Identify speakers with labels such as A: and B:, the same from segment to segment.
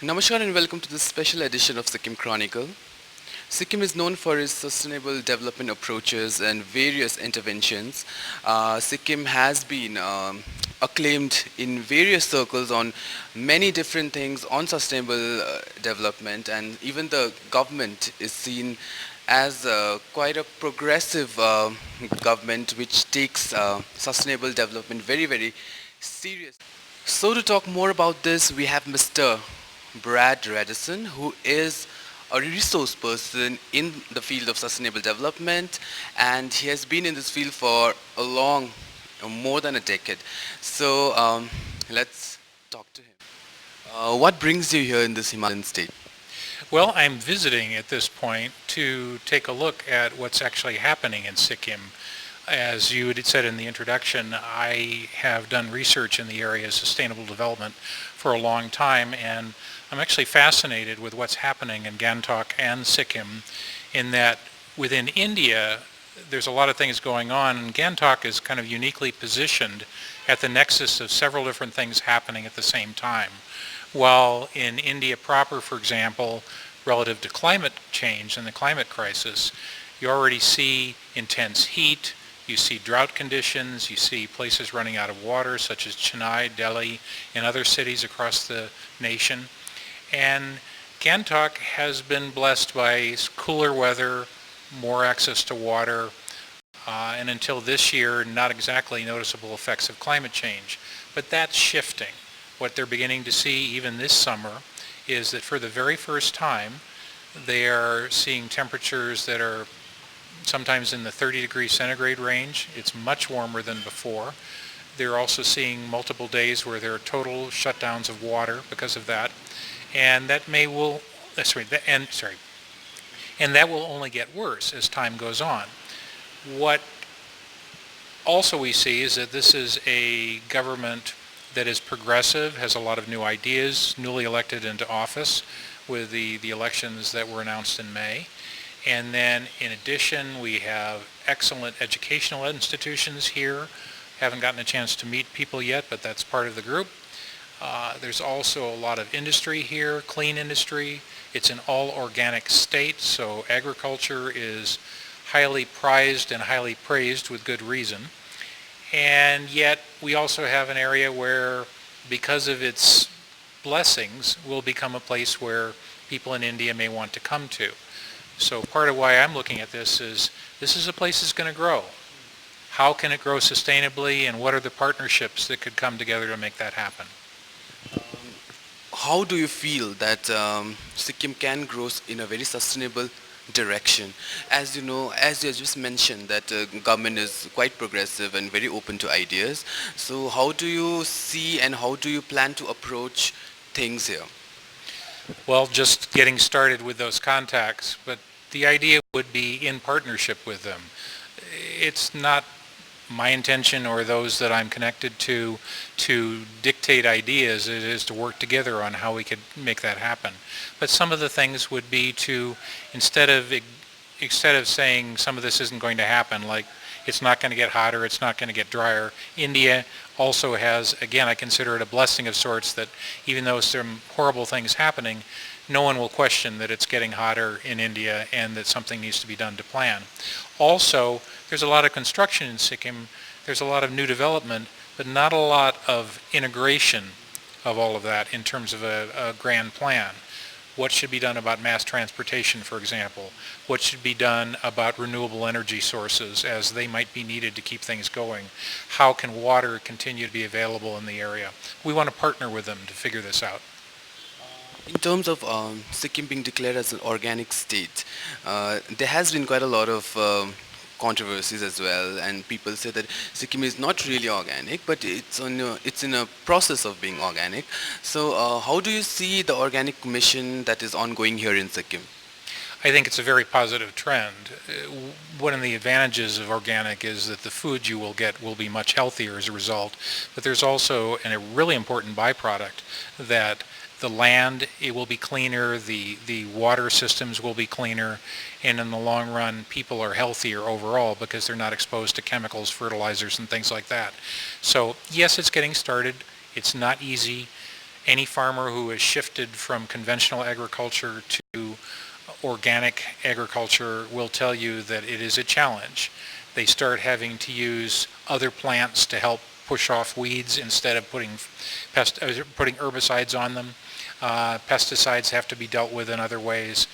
A: Namaskar and welcome to this special edition of Sikkim Chronicle. Sikkim is known for its sustainable development approaches and various interventions. Sikkim has been acclaimed in various circles on many different things on sustainable development, and even the government is seen as quite a progressive government which takes sustainable development very, very seriously. So, to talk more about this, we have Mr. Brad Reddersen, who is a resource person in the field of sustainable development, and he has been in this field for a long, more than a decade. So, let's talk to him. What brings you here in this Himalayan state?
B: Well, I'm visiting at this point to take a look at what's actually happening in Sikkim. As you had said in the introduction, I have done research in the area of sustainable development for a long time, and I'm actually fascinated with what's happening in Gangtok and Sikkim in that within India, there's a lot of things going on, and Gangtok is kind of uniquely positioned at the nexus of several different things happening at the same time. While in India proper, for example, relative to climate change and the climate crisis, you already see intense heat, you see drought conditions, you see places running out of water, such as Chennai, Delhi, and other cities across the nation. And Gangtok has been blessed by cooler weather, more access to water, and until this year, not exactly noticeable effects of climate change. But that's shifting. What they're beginning to see even this summer is that for the very first time, they are seeing temperatures that are sometimes in the 30 degrees centigrade range. It's much warmer than before. They're also seeing multiple days where there are total shutdowns of water because of that. And that and that will only get worse as time goes on. What also we see is that this is a government that is progressive, has a lot of new ideas, newly elected into office with the elections that were announced in May. And then in addition, we have excellent educational institutions here. Haven't gotten a chance to meet people yet, but that's part of the group. There's also a lot of industry here, clean industry. It's an all organic state, so agriculture is highly prized and highly praised with good reason. And yet we also have an area where, because of its blessings, will become a place where people in India may want to come to. So part of why I'm looking at this is a place that's going to grow. How can it grow sustainably, and what are the partnerships that could come together to make that happen?
A: How do you feel that Sikkim can grow in a very sustainable direction? As you know, as you just mentioned, that government is quite progressive and very open to ideas. So how do you see and how do you plan to approach things here?
B: Well, just getting started with those contacts, but the idea would be in partnership with them. It's not my intention or those that I'm connected to dictate ideas. It is to work together on how we could make that happen. But some of the things would be to, instead of saying some of this isn't going to happen, like it's not going to get hotter, it's not going to get drier. India also has, again, I consider it a blessing of sorts that even though some horrible things happening, no one will question that it's getting hotter in India and that something needs to be done to plan. Also, there's a lot of construction in Sikkim, there's a lot of new development, but not a lot of integration of all of that in terms of a grand plan. What should be done about mass transportation, for example? What should be done about renewable energy sources as they might be needed to keep things going? How can water continue to be available in the area? We want to partner with them to figure this out.
A: In terms of Sikkim being declared as an organic state, there has been quite a lot of controversies as well, and people say that Sikkim is not really organic, but it's in a process of being organic. So, how do you see the organic mission that is ongoing here in Sikkim?
B: I think it's a very positive trend. One of the advantages of organic is that the food you will get will be much healthier as a result, but there's also a really important byproduct that the land, it will be cleaner, the water systems will be cleaner, and in the long run, people are healthier overall because they're not exposed to chemicals, fertilizers, and things like that. So yes, it's getting started. It's not easy. Any farmer who has shifted from conventional agriculture to organic agriculture will tell you that it is a challenge. They start having to use other plants to help push off weeds instead of putting herbicides on them. Pesticides have to be dealt with in other ways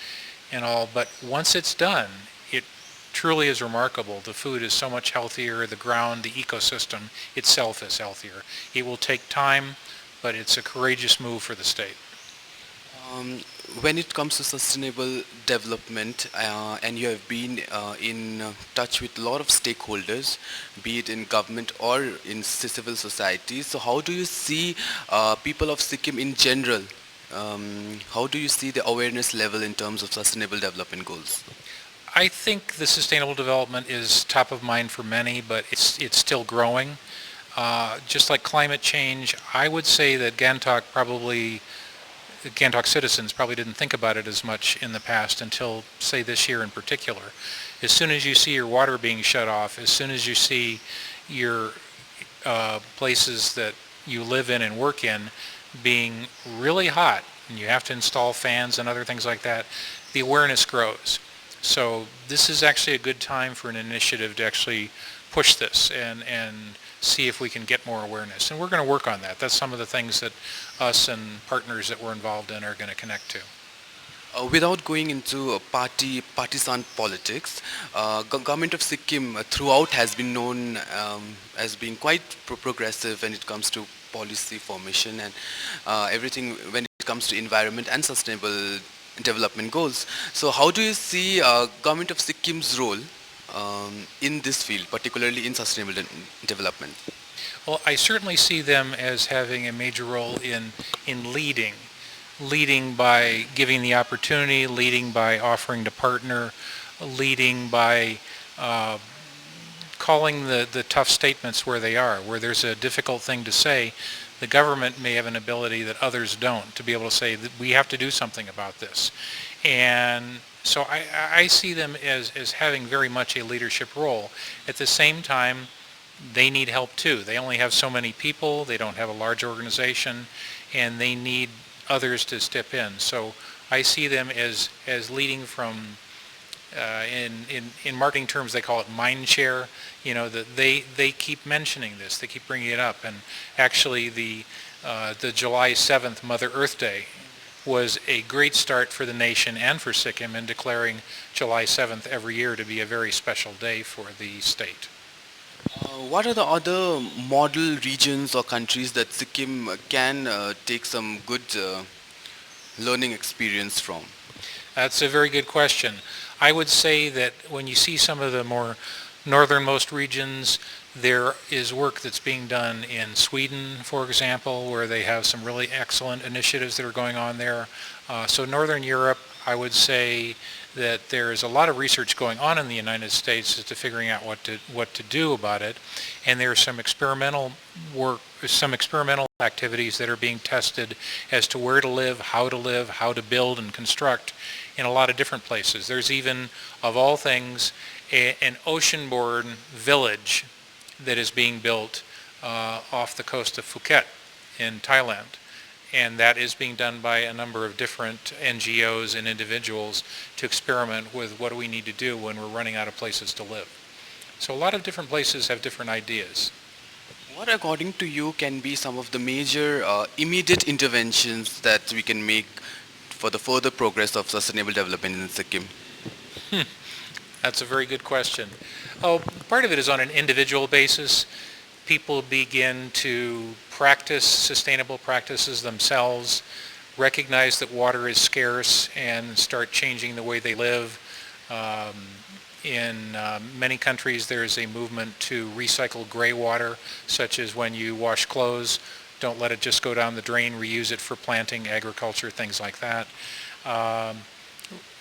B: and all. But once it's done, it truly is remarkable. The food is so much healthier. The ground, the ecosystem itself is healthier. It will take time, but it's a courageous move for the state.
A: Um, when it comes to sustainable development, and you have been in touch with a lot of stakeholders, be it in government or in civil society, so how do you see people of Sikkim in general? How do you see the awareness level in terms of sustainable development goals?
B: I think the sustainable development is top of mind for many, but it's still growing. Just like climate change, I would say that Gangtok citizens probably didn't think about it as much in the past until, say, this year in particular. As soon as you see your water being shut off, as soon as you see your places that you live in and work in being really hot, and you have to install fans and other things like that, the awareness grows. So this is actually a good time for an initiative to actually push this and see if we can get more awareness. And we're going to work on that. That's some of the things that us and partners that we're involved in are going to connect to.
A: Without going into partisan politics, government of Sikkim throughout has been known as being quite progressive when it comes to policy formation and everything when it comes to environment and sustainable development goals. So how do you see government of Sikkim's role in this field, particularly in sustainable development?
B: Well, I certainly see them as having a major role in leading by giving the opportunity, leading by offering to partner, leading by uh, calling the tough statements where they are, where there's a difficult thing to say. The government may have an ability that others don't to be able to say that we have to do something about this. And so I see them as having very much a leadership role. At the same time, they need help too. They only have so many people, they don't have a large organization, and they need others to step in. So I see them as leading from, in marketing terms, they call it mind share. You know, that they keep mentioning this, they keep bringing it up. And actually the July 7th Mother Earth Day was a great start for the nation and for Sikkim in declaring July 7th every year to be a very special day for the state.
A: What are the other model regions or countries that Sikkim can take some good learning experience from?
B: That's a very good question. I would say that when you see some of the more northernmost regions, there is work that's being done in Sweden, for example, where they have some really excellent initiatives that are going on there. So Northern Europe, I would say that there is a lot of research going on in the United States as to figuring out what to do about it, and there are some experimental work, some experimental activities that are being tested as to where to live, how to build and construct in a lot of different places. There's even, of all things, an ocean-borne village that is being built off the coast of Phuket in Thailand. And that is being done by a number of different NGOs and individuals to experiment with what do we need to do when we're running out of places to live. So a lot of different places have different ideas.
A: What, according to you, can be some of the major immediate interventions that we can make for the further progress of sustainable development in Sikkim?
B: That's a very good question. Oh, part of it is on an individual basis. People begin to practice sustainable practices themselves, recognize that water is scarce, and start changing the way they live. Um, in many countries, there's a movement to recycle gray water, such as when you wash clothes, don't let it just go down the drain, reuse it for planting, agriculture, things like that. Um,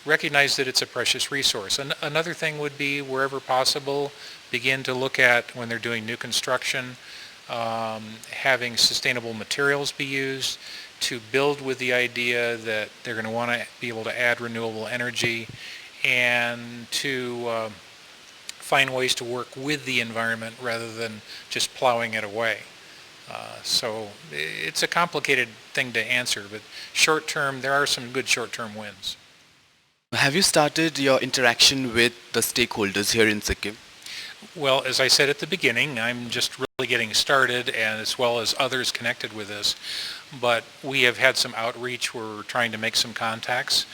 B: Recognize that it's a precious resource. Another thing would be, wherever possible, begin to look at, when they're doing new construction, having sustainable materials be used, to build with the idea that they're going to want to be able to add renewable energy, and to find ways to work with the environment rather than just plowing it away. So it's a complicated thing to answer, but short term, there are some good short term wins.
A: Have you started your interaction with the stakeholders here in Sikkim?
B: Well, as I said at the beginning, I'm just really getting started, and as well as others connected with this. But we have had some outreach. We're trying to make some contacts.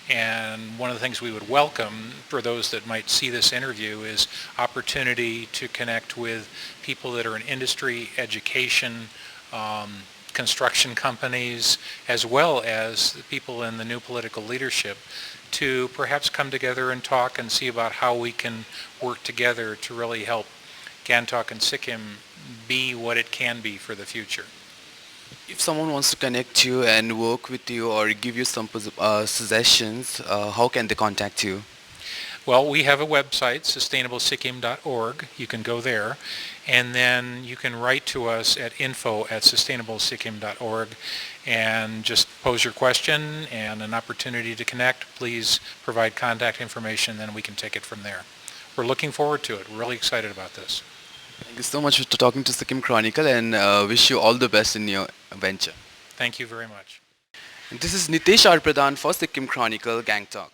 B: And one of the things we would welcome for those that might see this interview is opportunity to connect with people that are in industry, education, construction companies, as well as the people in the new political leadership to perhaps come together and talk and see about how we can work together to really help Gantok and Sikkim be what it can be for the future.
A: If someone wants to connect you and work with you or give you some suggestions, how can they contact you?
B: Well, we have a website, sustainablesikkim.org. You can go there, and then you can write to us at info@sustainablesikkim.org and just pose your question and an opportunity to connect. Please provide contact information, then we can take it from there. We're looking forward to it. We're really excited about this.
A: Thank you so much for talking to Sikkim Chronicle and wish you all the best in your venture.
B: Thank you very much.
A: And this is Nitesh Pradhan for Sikkim Chronicle Gangtok.